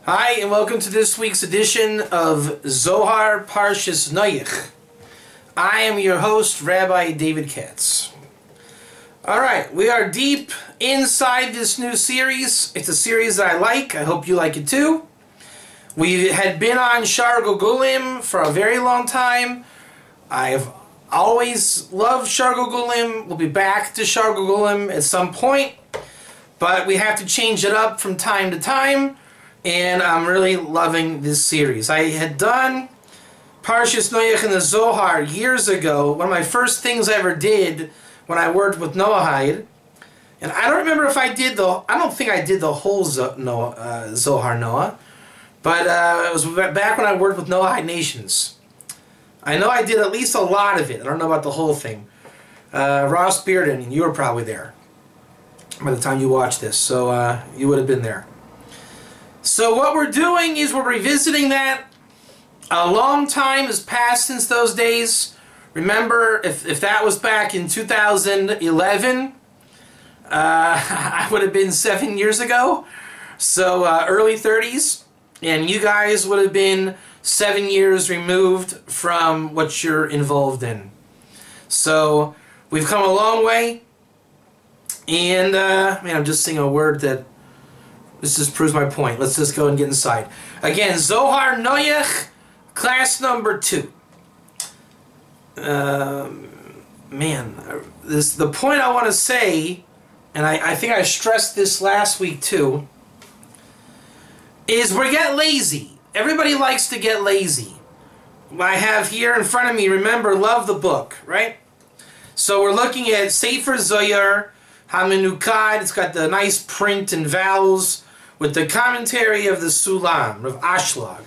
Hi, and welcome to this week's edition of Zohar Parshas Noach. I am your host, Rabbi David Katz. Alright, we are deep inside this new series. It's a series that I like. I hope you like it too. We had been on Shar Gogulim for a very long time. I've always loved Shar Gogulim. We'll be back to Shar Gogulim at some point. But we have to change it up from time to time. And I'm really loving this series. I had done Parshas Noach in the Zohar years ago. One of my first things I ever did when I worked with Noach. And I don't remember if I did I don't think I did the whole Zohar Noah. But it was back when I worked with Noach Nations. I know I did at least a lot of it. I don't know about the whole thing. Ross Bearden, you were probably there by the time you watched this. So you would have been there. So what we're doing is we're revisiting that. A long time has passed since those days. Remember, if that was back in 2011, I would have been 7 years ago. So early 30s. And you guys would have been 7 years removed from what you're involved in. So we've come a long way. And, man, I'm just saying a word that this just proves my point. Let's just go and get inside. Again, Zohar Noach, class number 2. Man, the point I want to say, and I think I stressed this last week too, is we get lazy. Everybody likes to get lazy. I have here in front of me, remember, love the book, right? So we're looking at Sefer Zohar HaMenukad. It's got the nice print and vowels, with the commentary of the Sulam, of Ashlag.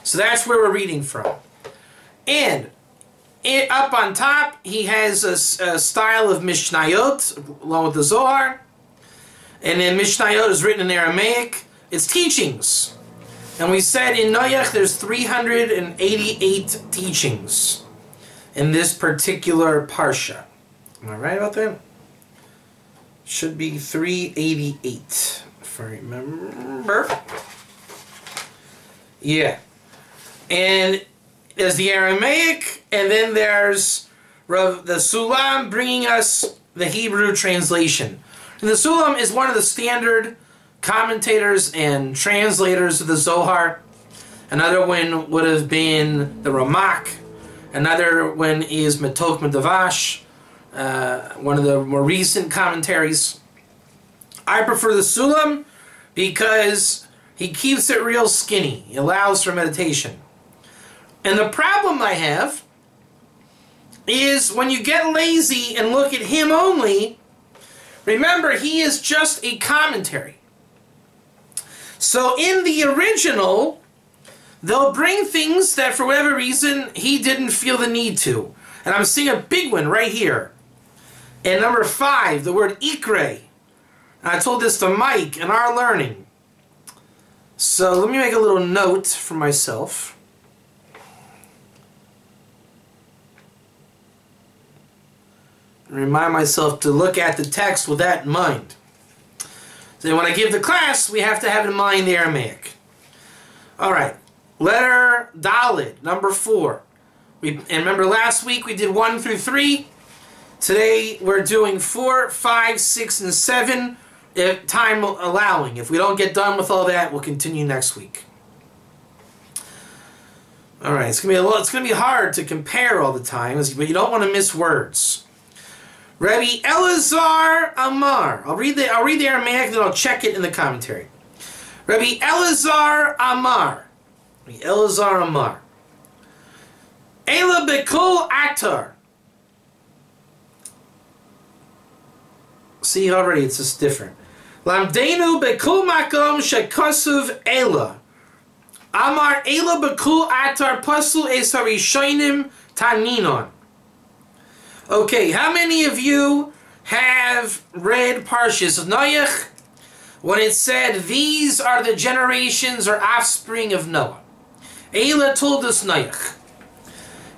So that's where we're reading from. And up on top, he has a style of Mishnayot, along with the Zohar. And then Mishnayot is written in Aramaic. It's teachings. And we said in Noach there's 388 teachings in this particular Parsha. Am I right about that? Should be 388. I remember. Yeah. And there's the Aramaic, and then there's the Sulam bringing us the Hebrew translation. And the Sulam is one of the standard commentators and translators of the Zohar. Another one would have been the Ramak. Another one is Matok Medavash, one of the more recent commentaries. I prefer the Sulam because he keeps it real skinny. He allows for meditation. And the problem I have is when you get lazy and look at him only, remember he is just a commentary. So in the original, they'll bring things that for whatever reason he didn't feel the need to. And I'm seeing a big one right here. And number 5, the word ikre. And I told this to Mike in our learning. So let me make a little note for myself. Remind myself to look at the text with that in mind. So when I give the class, we have to have in mind the Aramaic. Alright, letter Dalet, number 4. And remember last week we did 1 through 3. Today we're doing 4, 5, 6, and 7. If time allowing. If we don't get done with all that, we'll continue next week. All right, it's gonna be hard to compare all the time, but you don't want to miss words. Rabbi Elazar Amar. I'll read the Aramaic, then I'll check it in the commentary. Rabbi Elazar Amar. Rabbi Elazar Amar. Ela bekul atar. See, already it's just different. Lamdenu bekul makom shekasuv ela. Amar ela bekul atar pasul esarishonim taninon. Okay, how many of you have read Parshas Noach when it said, these are the generations or offspring of Noah? Ela told us Noach.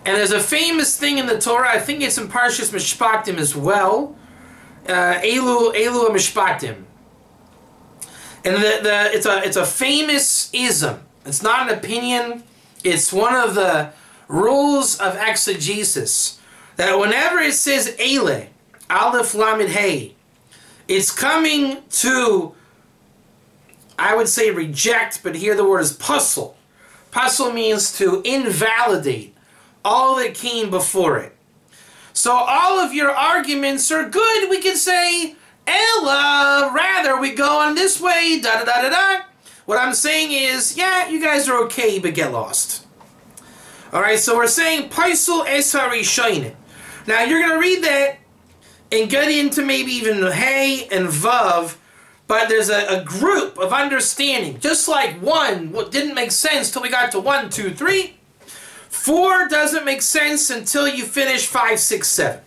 And there's a famous thing in the Torah, I think it's in Parshas Mishpatim as well, Elu Mishpatim. And it's a famous ism. It's not an opinion. It's one of the rules of exegesis. That whenever it says Eile, Aleph Lamed Hey, it's coming to, I would say reject, but here the word is puzzle. Puzzle means to invalidate all that came before it. So all of your arguments are good. We can say, Ella, rather we go on this way, da-da-da-da-da. What I'm saying is, yeah, you guys are okay, but get lost. Alright, so we're saying, Paisel es harishonim. Now you're going to read that and get into maybe even Hey and Vav, but there's a group of understanding. Just like 1 didn't make sense till we got to 1, 2, 3. 4 doesn't make sense until you finish 5, 6, 7.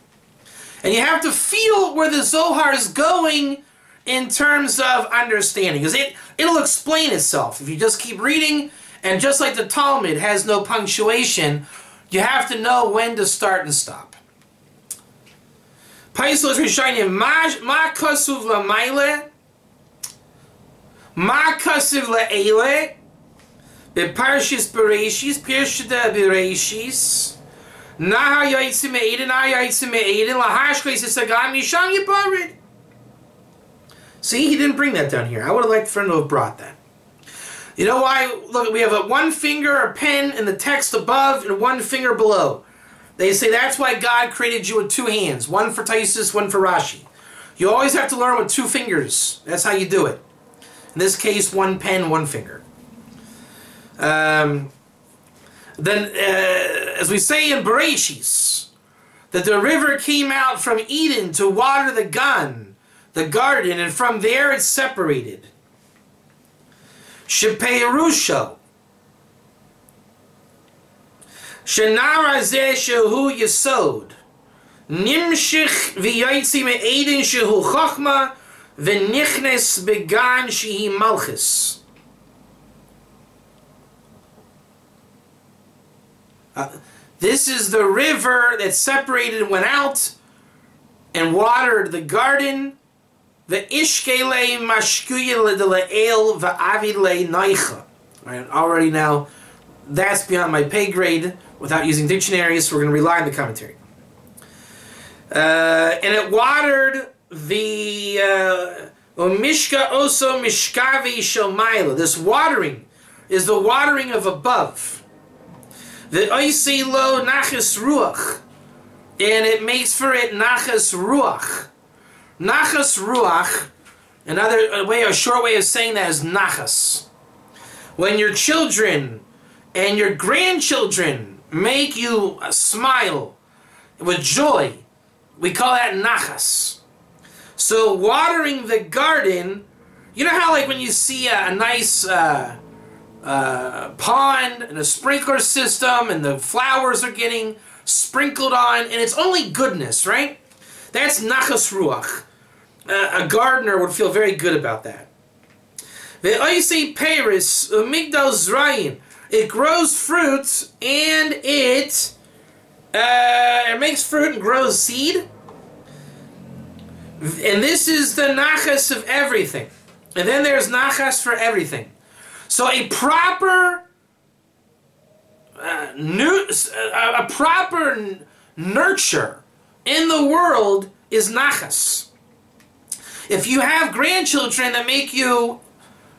And you have to feel where the Zohar is going in terms of understanding. Because it'll explain itself. If you just keep reading, and just like the Talmud has no punctuation, you have to know when to start and stop. Paisel is Rishonim, Ma Kasuv LaMaile, Ma Kasuv LaEile, Beparshis Bereshis, Pirshida Bereshis, Naha Yaitsim Me'edin, Naha Yaitsim Me'edin, Lahashkes Isagam, Yisham Yiparid. See, he didn't bring that down here. I would have liked for him to have brought that. You know why? Look, we have a 1 finger, a pen, and the text above, and 1 finger below. They say that's why God created you with 2 hands. 1 for Taisus, 1 for Rashi. You always have to learn with 2 fingers. That's how you do it. In this case, 1 pen, 1 finger. Then, as we say in Bereshis, that the river came out from Eden to water the garden, and from there it's separated. Shepeirusho. Shenara zeh shehu yesod. Nimshich v'yaitzi me'edin shehu chachma v'nichnes began shehi malchus. This is the river that separated, went out, and watered the garden. The ishkele mashkuye le'el va'avid le'naicha. Right, already now, that's beyond my pay grade without using dictionaries, so we're going to rely on the commentary. And it watered the Mishka oso mishkavi shomayla. This watering is the watering of above. The oisi lo nachas ruach, and it makes for it nachas ruach. Nachas ruach, a short way of saying that is nachas. When your children and your grandchildren make you smile with joy, we call that nachas. So watering the garden, you know how like when you see a nice pond and a sprinkler system and the flowers are getting sprinkled on and it's only goodness, right? That's nachas ruach. A gardener would feel very good about that. Ve'oisei peris umigdal zrayim. It grows fruit and it makes fruit and grows seed. And this is the nachas of everything. And then there's nachas for everything. So a proper nurture in the world is nachas. If you have grandchildren that make you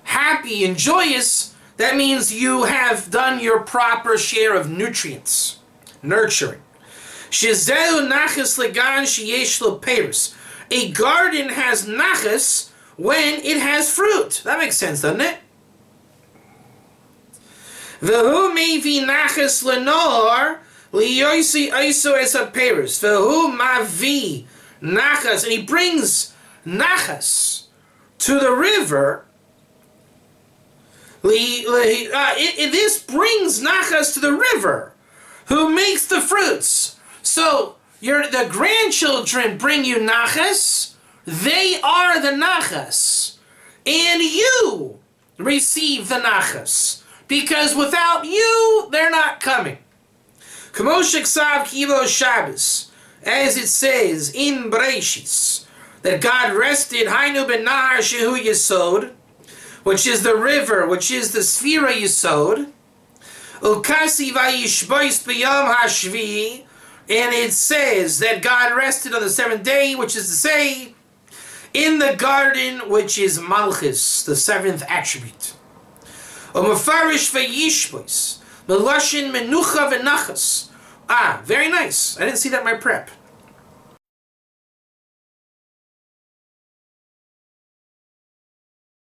happy and joyous, that means you have done your proper share of nutrients, nurturing. Shezeu nachas legan sheyesh lo peris. A garden has nachas when it has fruit. That makes sense, doesn't it? V'hu mevi nachas lenor liyosi iso es haperis. V'hu mavi nachas, and he brings nachas to the river. This brings nachas to the river, who makes the fruits. So the grandchildren bring you nachas. They are the nachas, and you receive the nachas, because without you, they're not coming. Kamoshik sav kilo Shabbos, as it says in Bereshis, that God rested, Hainu ben Nahar shehu yesod, which is the river, which is the Sfira Yisod. Ukasi vayishbois b'yom hashvi, and it says that God rested on the seventh day, which is to say, in the garden, which is Malchus, the seventh attribute. Umefarish vayishbois, meloshin menucha v'nachas. Ah, very nice. I didn't see that in my prep.